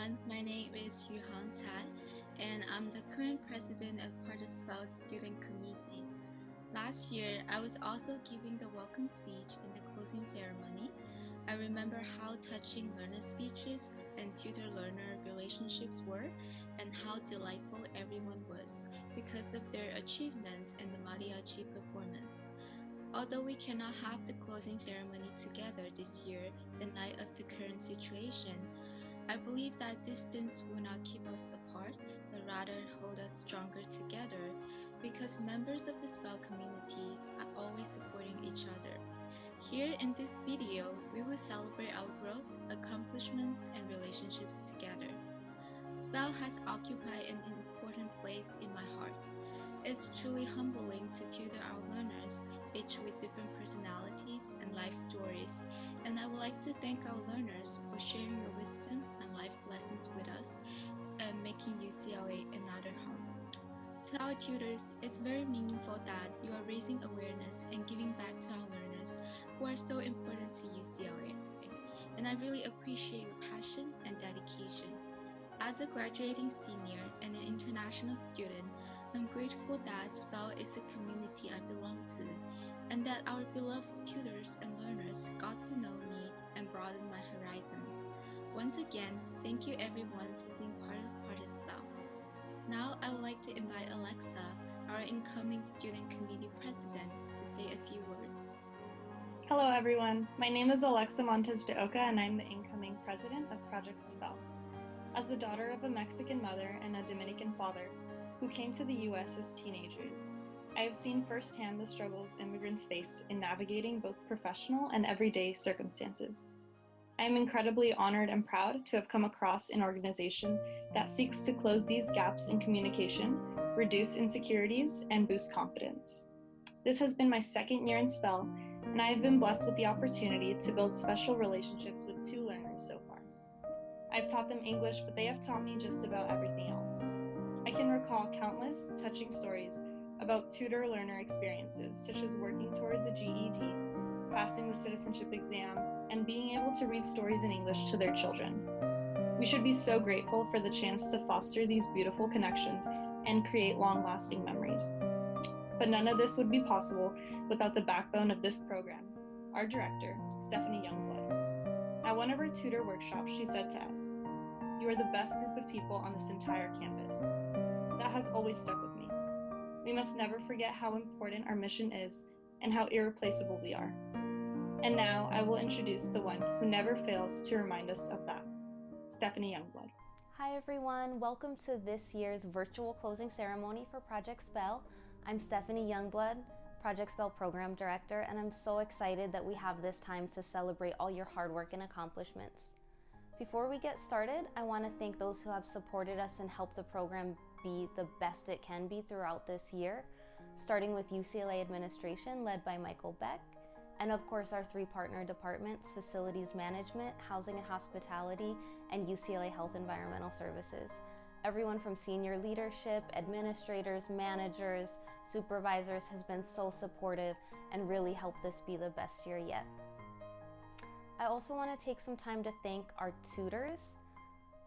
everyone, my name is Yuhang Tai, and I'm the current president of Project Spell Student Committee. Last year, I was also giving the welcome speech in the closing ceremony. I remember how touching learner speeches and tutor-learner relationships were, and how delightful everyone was because of their achievements in the mariachi performance. Although we cannot have the closing ceremony together this year in light of the current situation, I believe that distance will not keep us apart, but rather hold us stronger together because members of the spell community are always supporting each other. Here in this video, we will celebrate our growth, accomplishments, and relationships together. Spell has occupied an important place in my heart. It's truly humbling to tutor our learners, each with different personalities and life stories, and I would like to thank our learners for sharing your wisdom and life lessons with us and making UCLA another home. To our tutors, it's very meaningful that you are raising awareness and giving back to our learners who are so important to UCLA, and I really appreciate your passion and dedication. As a graduating senior and an international student, I'm grateful that SPEL is a community I belong to, and that our beloved tutors and learners got to know me and broaden my horizons. Once again, thank you everyone for being part of SPEL. Now I would like to invite Alexa, our incoming student committee president, to say a few words. Hello everyone, my name is Alexa Montes de Oca and I'm the incoming president of Project SPEL. As the daughter of a Mexican mother and a Dominican father who came to the US as teenagers, I have seen firsthand the struggles immigrants face in navigating both professional and everyday circumstances. I am incredibly honored and proud to have come across an organization that seeks to close these gaps in communication, reduce insecurities, and boost confidence. This has been my second year in SPEL, and I have been blessed with the opportunity to build special relationships with 2 learners so far. I've taught them English, but they have taught me just about everything else. I can recall countless touching stories about tutor-learner experiences, such as working towards a GED, passing the citizenship exam, and being able to read stories in English to their children. We should be so grateful for the chance to foster these beautiful connections and create long-lasting memories. But none of this would be possible without the backbone of this program, our director, Stephanie Youngblood. At one of her tutor workshops, she said to us, "You are the best group of people on this entire campus." That has always stuck with me. We must never forget how important our mission is and how irreplaceable we are. And now I will introduce the one who never fails to remind us of that, Stephanie Youngblood. Hi everyone, welcome to this year's virtual closing ceremony for Project SPEL. I'm Stephanie Youngblood, Project SPEL Program Director, and I'm so excited that we have this time to celebrate all your hard work and accomplishments. Before we get started, I want to thank those who have supported us and helped the program be the best it can be throughout this year, starting with UCLA administration led by Michael Beck, and of course our 3 partner departments, Facilities Management, Housing and Hospitality, and UCLA Health Environmental Services. Everyone from senior leadership, administrators, managers, supervisors has been so supportive and really helped this be the best year yet. I also want to take some time to thank our tutors.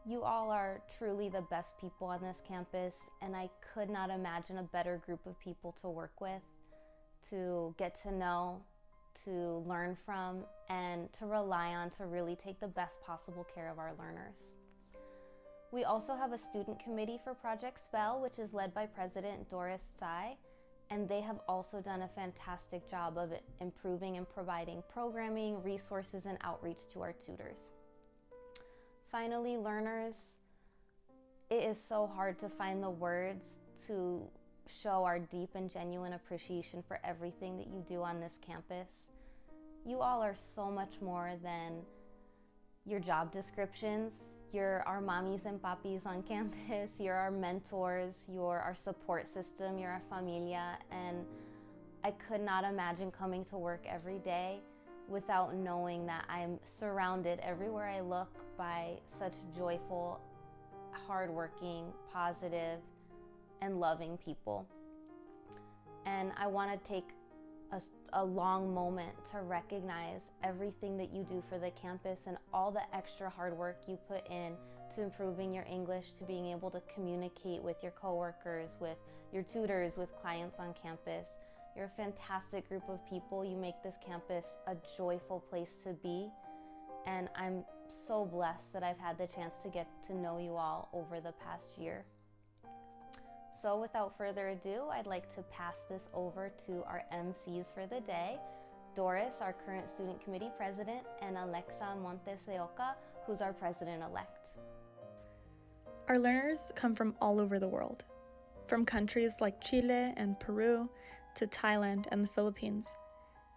You all are truly the best people on this campus, and I could not imagine a better group of people to work with, to get to know, to learn from, and to rely on to really take the best possible care of our learners. We also have a student committee for Project SPEL, which is led by President Doris Tsai, and they have also done a fantastic job of improving and providing programming, resources, and outreach to our tutors. Finally, learners, it is so hard to find the words to show our deep and genuine appreciation for everything that you do on this campus. You all are so much more than your job descriptions. You're our mommies and papis on campus, you're our mentors, you're our support system, you're our familia, and I could not imagine coming to work every day without knowing that I'm surrounded everywhere I look by such joyful, hardworking, positive, and loving people. And I want to take a long moment to recognize everything that you do for the campus and all the extra hard work you put in to to improving your English, to being able to communicate with your coworkers, with your tutors, with clients on campus. You're a fantastic group of people. You make this campus a joyful place to be. And I'm so blessed that I've had the chance to get to know you all over the past year. So without further ado, I'd like to pass this over to our MCs for the day. Doris, our current student committee president, and Alexa Montes de Oca, who's our president-elect. Our learners come from all over the world, from countries like Chile and Peru to Thailand and the Philippines.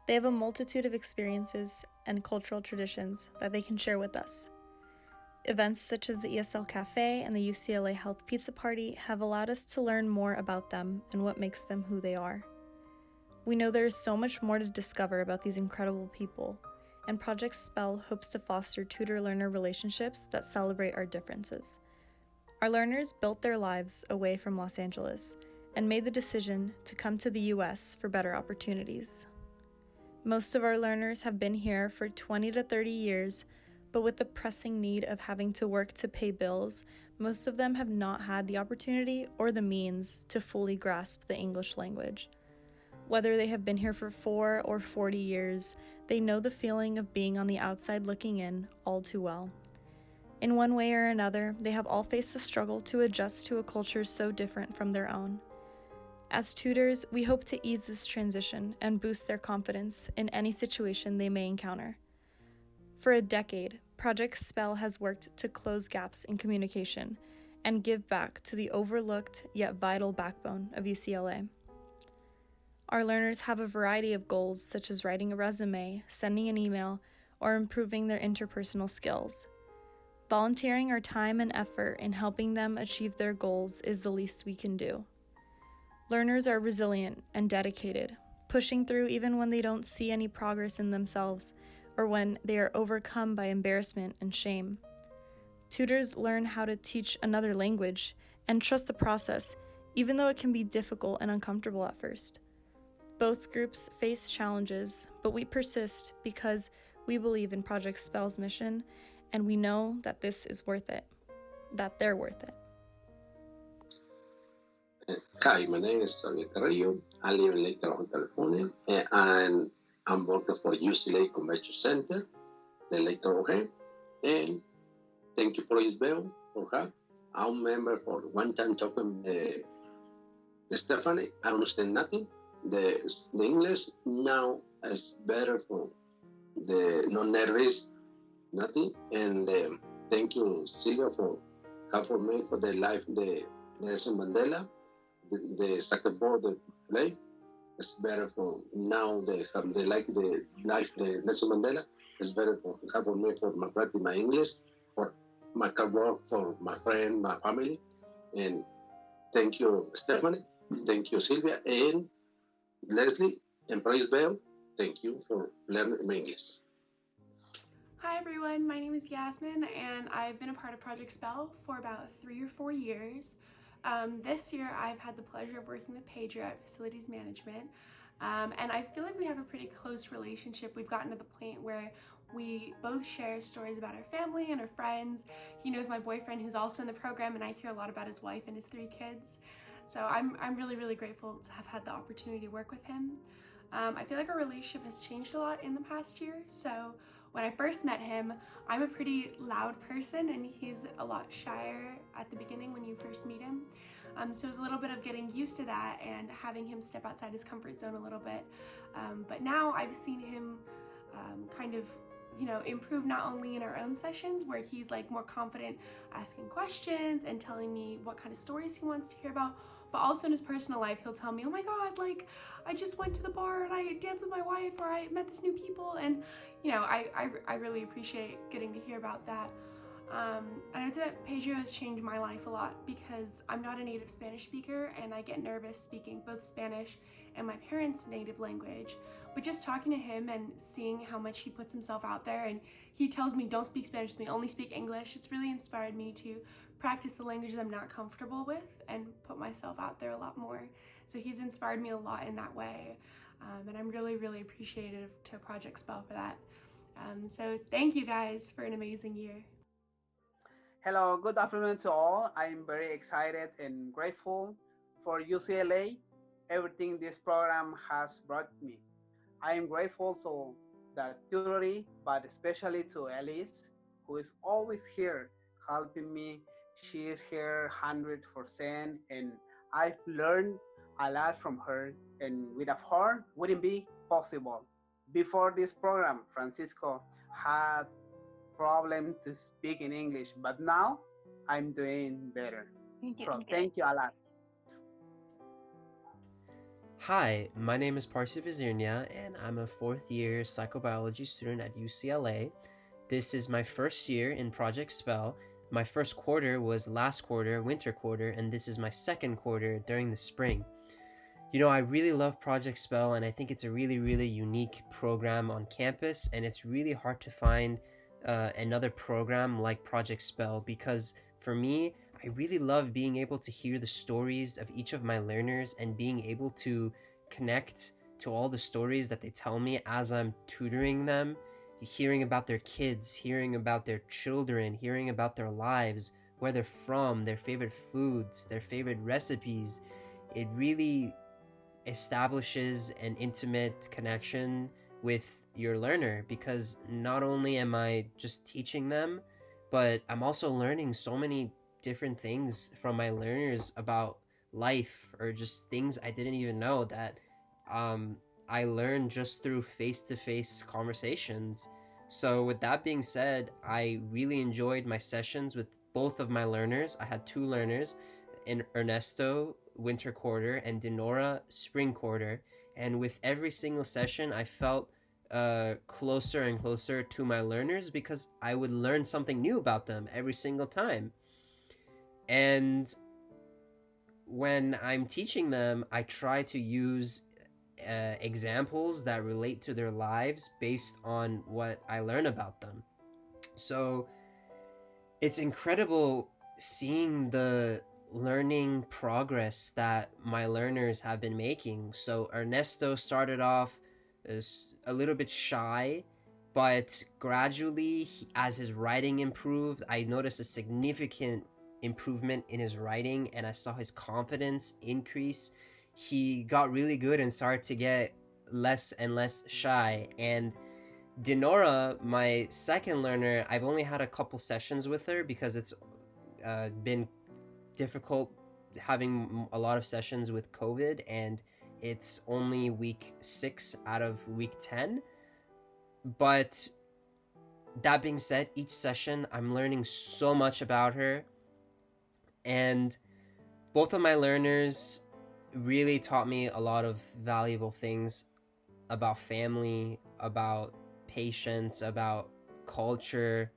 They have a multitude of experiences and cultural traditions that they can share with us. Events such as the ESL Cafe and the UCLA Health Pizza Party have allowed us to learn more about them and what makes them who they are. We know there is so much more to discover about these incredible people, and Project SPELL hopes to foster tutor-learner relationships that celebrate our differences. Our learners built their lives away from Los Angeles and made the decision to come to the US for better opportunities. Most of our learners have been here for 20 to 30 years, but with the pressing need of having to work to pay bills, most of them have not had the opportunity or the means to fully grasp the English language. Whether they have been here for 4 or 40 years, they know the feeling of being on the outside looking in all too well. In one way or another, they have all faced the struggle to adjust to a culture so different from their own. As tutors, we hope to ease this transition and boost their confidence in any situation they may encounter. For a decade, Project SPELL has worked to close gaps in communication and give back to the overlooked yet vital backbone of UCLA. Our learners have a variety of goals, such as writing a resume, sending an email, or improving their interpersonal skills. Volunteering our time and effort in helping them achieve their goals is the least we can do. Learners are resilient and dedicated, pushing through even when they don't see any progress in themselves or when they are overcome by embarrassment and shame. Tutors learn how to teach another language and trust the process, even though it can be difficult and uncomfortable at first. Both groups face challenges, but we persist because we believe in Project SPELL's mission, and we know that this is worth it, that they're worth it. Hi, my name is Tony Carrillo. I live in Lake Tahoe, California, and I'm working for UCLA Convention Center, the Lake Tahoe, and thank you, Project Bell, for her. I'm member for one time talking Stephanie. I don't understand nothing. The English now is better for the no nervous, nothing. And thank you, Silvia, for helping me for the life, the Nelson Mandela, the soccer board, the play. It's better for now. They like the life, the Nelson Mandela. It's better for helping me for my practice, my English, for my career, for my friend, my family. And thank you, Stephanie. Thank you, Silvia, and Leslie, and Praise Bell. Thank you for learning English. Hi everyone, my name is Yasmin and I've been a part of Project SPELL for about 3 or 4 years. This year I've had the pleasure of working with Pedro at Facilities Management, and I feel like we have a pretty close relationship. We've gotten to the point where we both share stories about our family and our friends. He knows my boyfriend who's also in the program, and I hear a lot about his wife and his 3 kids. So I'm really, really grateful to have had the opportunity to work with him. I feel like our relationship has changed a lot in the past year. So when I first met him, I'm a pretty loud person and he's a lot shyer at the beginning when you first meet him. So it was a little bit of getting used to that and having him step outside his comfort zone a little bit. But now I've seen him kind of improve not only in our own sessions where he's like more confident asking questions and telling me what kind of stories he wants to hear about, but also in his personal life, he'll tell me, oh my God, like I just went to the bar and I danced with my wife, or I met this new people. And I really appreciate getting to hear about that. And I would say that Pedro has changed my life a lot because I'm not a native Spanish speaker and I get nervous speaking both Spanish and my parents' native language. But just talking to him and seeing how much he puts himself out there, and he tells me don't speak Spanish with me, only speak English, it's really inspired me to practice the languages I'm not comfortable with and put myself out there a lot more. So he's inspired me a lot in that way. And I'm really, really appreciative to Project SPELL for that. So thank you guys for an amazing year. Hello, good afternoon to all. I'm very excited and grateful for UCLA, everything this program has brought me. I am grateful to the tutoring, but especially to Elise, who is always here helping me. She is here 100%, and I've learned a lot from her, and without her, wouldn't be possible. Before this program, Francisco had problem to speak in English, but now I'm doing better. So thank you a lot. Hi, my name is Parsi Vizirnia, and I'm a fourth year psychobiology student at UCLA. This is my first year in Project Spell. My first quarter was last quarter, winter quarter, and this is my second quarter during the spring. You know, I really love Project Spell, and I think it's a really, really unique program on campus, and it's really hard to find another program like Project Spell because for me, I really love being able to hear the stories of each of my learners and being able to connect to all the stories that they tell me as I'm tutoring them, hearing about their kids, hearing about their children, hearing about their lives, where they're from, their favorite foods, their favorite recipes. It really establishes an intimate connection with your learner because not only am I just teaching them, but I'm also learning so many different things from my learners about life or just things I didn't even know that I learned just through face-to-face conversations. So with that being said, I really enjoyed my sessions with both of my learners. I had two learners, in Ernesto winter quarter and Denora spring quarter, and with every single session I felt closer and closer to my learners because I would learn something new about them every single time. And when I'm teaching them, I try to use examples that relate to their lives based on what I learn about them. So it's incredible seeing the learning progress that my learners have been making. So Ernesto started off as a little bit shy, but gradually, as his writing improved, I noticed a significant improvement in his writing and I saw his confidence increase. He got really good and started to get less and less shy. And Denora, my second learner, I've only had a couple sessions with her because it's been difficult having a lot of sessions with COVID, and it's only week 6 out of week 10. But that being said, each session I'm learning so much about her, and both of my learners really taught me a lot of valuable things about family, about patience, about culture.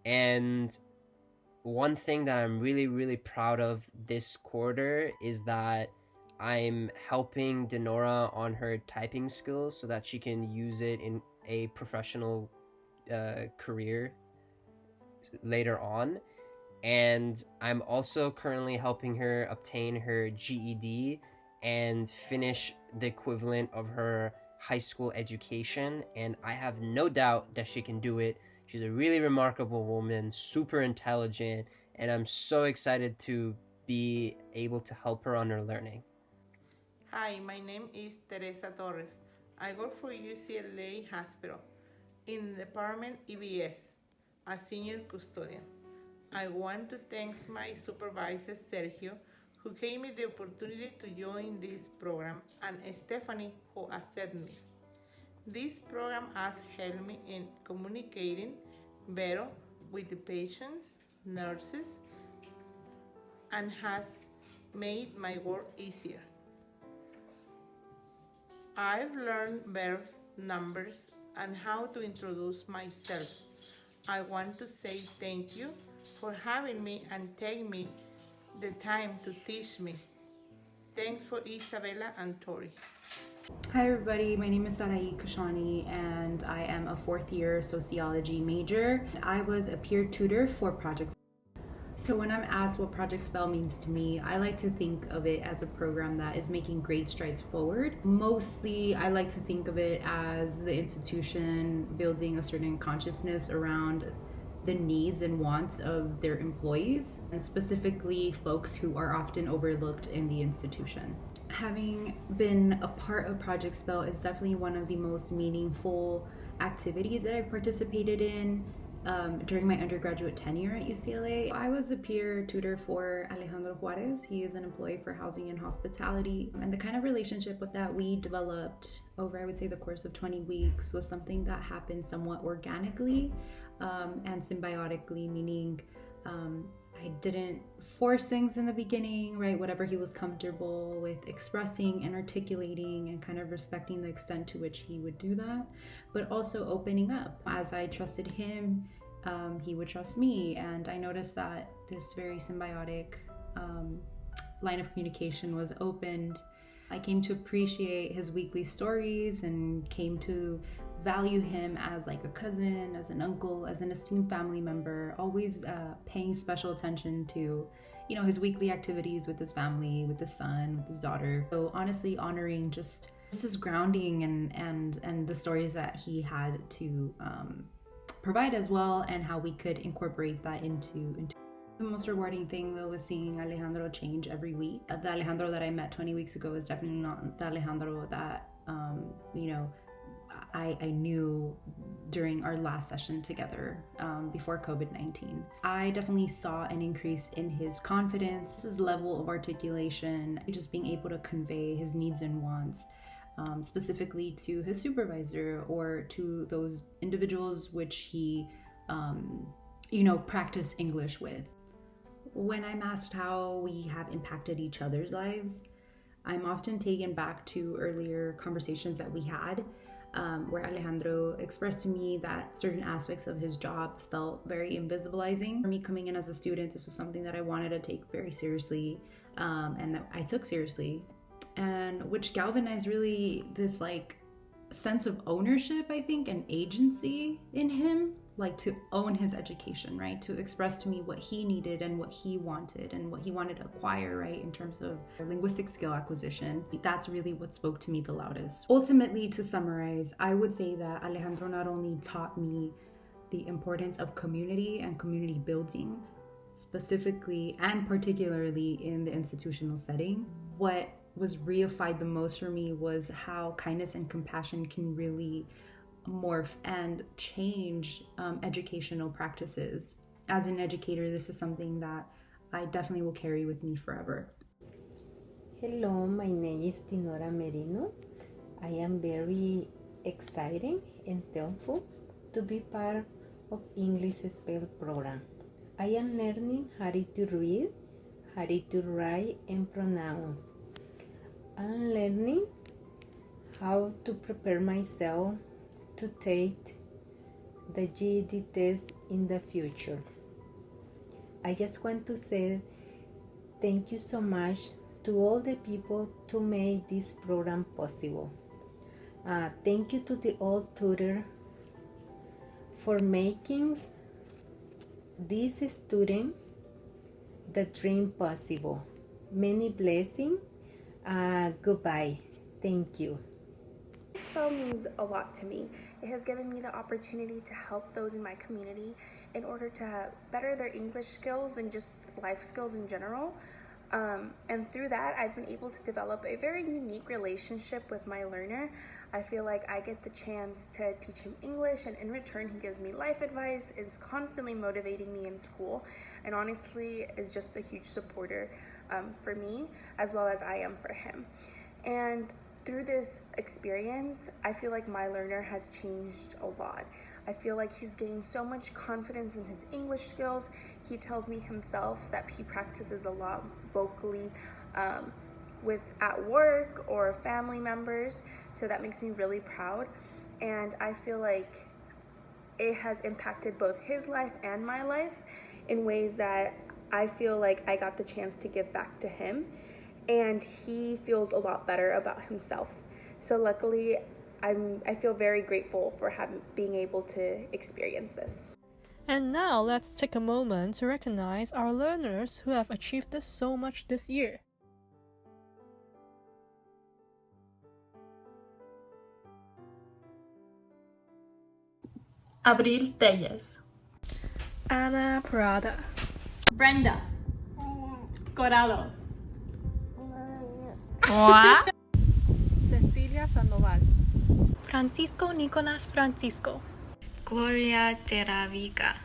And one thing that I'm really, really proud of this quarter is that I'm helping Denora on her typing skills so that she can use it in a professional career later on. And I'm also currently helping her obtain her GED and finish the equivalent of her high school education. And I have no doubt that she can do it. She's a really remarkable woman, super intelligent, and I'm so excited to be able to help her on her learning. Hi, my name is Teresa Torres. I work for UCLA Hospital in the department EBS, a senior custodian. I want to thank my supervisor Sergio, who gave me the opportunity to join this program, and Stephanie, who accepted me. This program has helped me in communicating better with the patients, nurses, and has made my work easier. I've learned verbs, numbers, and how to introduce myself. I want to say thank you for having me and taking me the time to teach me. Thanks for Isabella and Tori. Hi everybody, my name is Sarai Kashani and I am a fourth year sociology major. I was a peer tutor for Project. So when I'm asked what Project Spell means to me, I like to think of it as a program that is making great strides forward. Mostly, I like to think of it as the institution building a certain consciousness around the needs and wants of their employees, and specifically folks who are often overlooked in the institution. Having been a part of Project Spell is definitely one of the most meaningful activities that I've participated in during my undergraduate tenure at UCLA. I was a peer tutor for Alejandro Juarez. He is an employee for housing and hospitality. And the kind of relationship that we developed over, I would say, the course of 20 weeks was something that happened somewhat organically and symbiotically, meaning I didn't force things in the beginning, right? Whatever he was comfortable with expressing and articulating, and kind of respecting the extent to which he would do that, but also opening up. As I trusted him, he would trust me. And I noticed that this very symbiotic line of communication was opened. I came to appreciate his weekly stories and came to value him as like a cousin, as an uncle, as an esteemed family member, always paying special attention to, you know, his weekly activities with his family, with his son, with his daughter. So honestly honoring just his grounding and the stories that he had to provide as well, and how we could incorporate that into the most rewarding thing though was seeing Alejandro change every week. The Alejandro that I met 20 weeks ago is definitely not the Alejandro that you know, I knew during our last session together before COVID-19. I definitely saw an increase in his confidence, his level of articulation, just being able to convey his needs and wants, specifically to his supervisor or to those individuals which he, you know, practice English with. When I'm asked how we have impacted each other's lives, I'm often taken back to earlier conversations that we had, where Alejandro expressed to me that certain aspects of his job felt very invisibilizing. For me, coming in as a student, this was something that I wanted to take very seriously, and that I took seriously, and which galvanized really this like sense of ownership, I think, and agency in him, like to own his education, right? To express to me what he needed and what he wanted to acquire, right? In terms of linguistic skill acquisition. That's really what spoke to me the loudest. Ultimately, to summarize, I would say that Alejandro not only taught me the importance of community and community building, specifically and particularly in the institutional setting. What was reified the most for me was how kindness and compassion can really morph and change educational practices. As an educator, this is something that I definitely will carry with me forever. Hello, my name is Tinora Merino. I am very excited and thankful to be part of English Spell program. I am learning how to read, how to write and pronounce. I'm learning how to prepare myself to take the GED test in the future. I just want to say thank you so much to all the people to make this program possible. Thank you to the old tutor for making this student the dream possible. Many blessings. Goodbye. Thank you. Spell means a lot to me. It has given me the opportunity to help those in my community in order to better their English skills and just life skills in general. And through that, I've been able to develop a very unique relationship with my learner. I feel like I get the chance to teach him English, and in return, he gives me life advice, is constantly motivating me in school, and honestly is just a huge supporter for me as well as I am for him. And through this experience, I feel like my learner has changed a lot. I feel like he's gained so much confidence in his English skills. He tells me himself that he practices a lot vocally with at work or family members, so that makes me really proud. And I feel like it has impacted both his life and my life in ways that I feel like I got the chance to give back to him, and he feels a lot better about himself. So luckily, I feel very grateful for being able to experience this. And now let's take a moment to recognize our learners who have achieved this so much this year. Abril Telles. Ana Parada. Brenda Corado. Cecilia Sandoval. Francisco Nicolás Francisco. Gloria Teravica.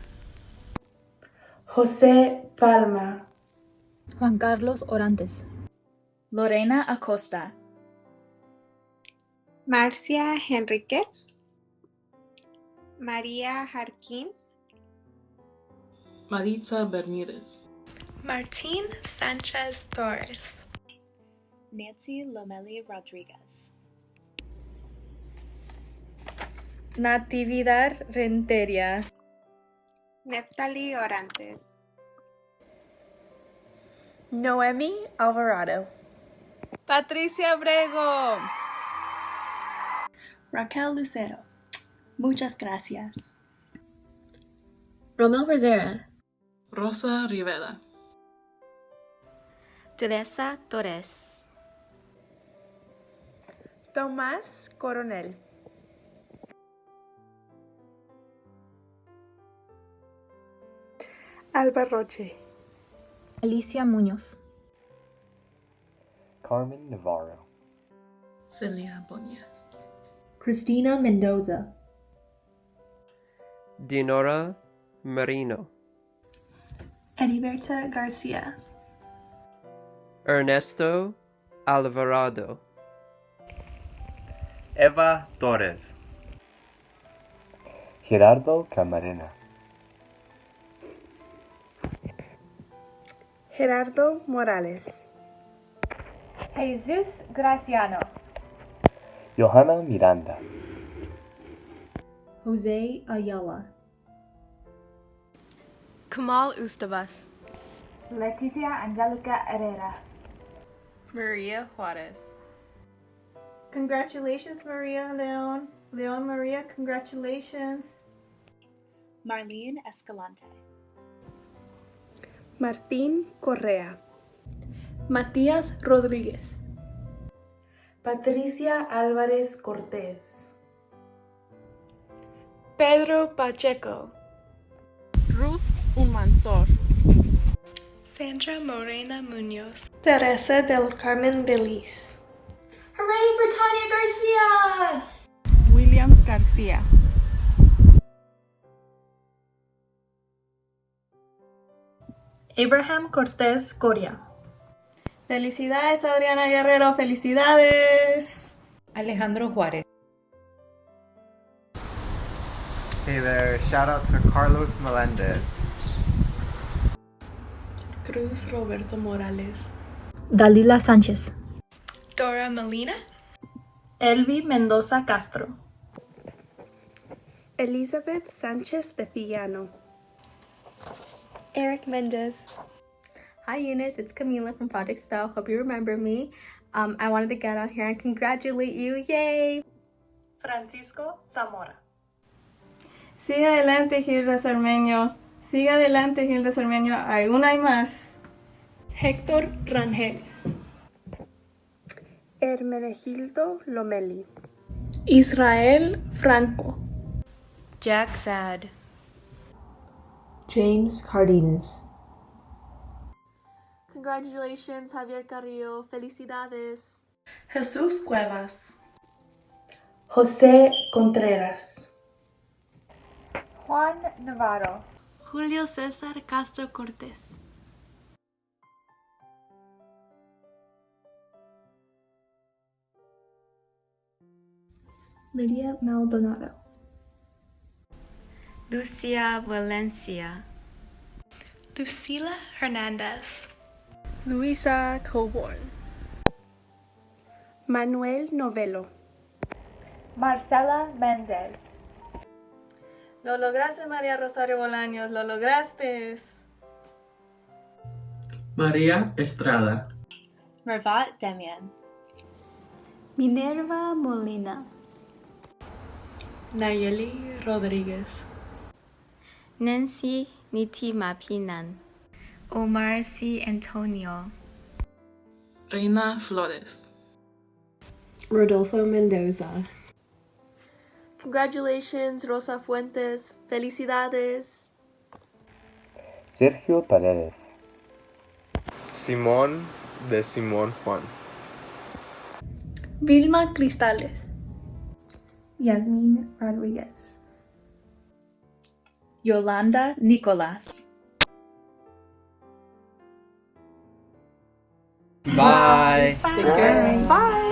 José Palma. Juan Carlos Orantes. Lorena Acosta. Marcia Henriquez. María Jarquín. Maritza Bermúdez. Martín Sánchez Torres. Nancy Lomeli Rodriguez. Natividad Renteria. Neftali Orantes. Noemi Alvarado. Patricia Abrego. Raquel Lucero. Muchas gracias. Romel Rivera. Rosa Rivera. Teresa Torres. Tomás Coronel. Alba Roche. Alicia Muñoz. Carmen Navarro. Celia Bonia. Cristina Mendoza. Dinora Marino. Heriberta Garcia. Ernesto Alvarado. Eva Torres. Gerardo Camarena. Gerardo Morales. Jesus Graciano. Johanna Miranda. Jose Ayala. Kamal Ustabas. Leticia Angelica Herrera. Maria Juarez. Congratulations, Maria Leon. Leon Maria, congratulations. Marlene Escalante. Martín Correa. Matías Rodríguez. Patricia Álvarez Cortés. Pedro Pacheco. Ruth Unmansor. Sandra Morena Munoz. Teresa del Carmen Beliz. Hooray for Tanya Garcia! Williams Garcia. Abraham Cortés Coria. Felicidades, Adriana Guerrero, felicidades. Alejandro Juárez. Hey there, shout out to Carlos Melendez. Cruz Roberto Morales. Dalila Sánchez. Dora Molina. Elvi Mendoza Castro. Elizabeth Sánchez de Fillano. Eric Mendez. Hi Eunice, it's Camila from Project Spell. Hope you remember me. I wanted to get out here and congratulate you. Yay! Francisco Zamora. Sigue adelante, Gilda Cermeño. Sigue adelante, Gilda Cermeño. Hay más. Héctor Rangel. Hermenegildo Lomeli. Israel Franco. Jack Sad. James Cardenas. Congratulations, Javier Carrillo. Felicidades. Jesús Cuevas. José Contreras. Juan Navarro. Julio César Castro Cortés. Lydia Maldonado. Lucia Valencia. Lucila Hernandez. Luisa Coburn. Manuel Novelo. Marcela Méndez. Lo lograste, María Rosario Bolaños, lo lograste. María Estrada. Mervat Demian. Minerva Molina. Nayeli Rodríguez. Nancy Niti Mapinan. Omar C. Antonio. Reina Flores. Rodolfo Mendoza. Congratulations, Rosa Fuentes. Felicidades. Sergio Paredes. Simón de Simón Juan. Vilma Cristales. Yasmin Rodriguez. Yolanda Nicolás. Bye. Take care. Bye.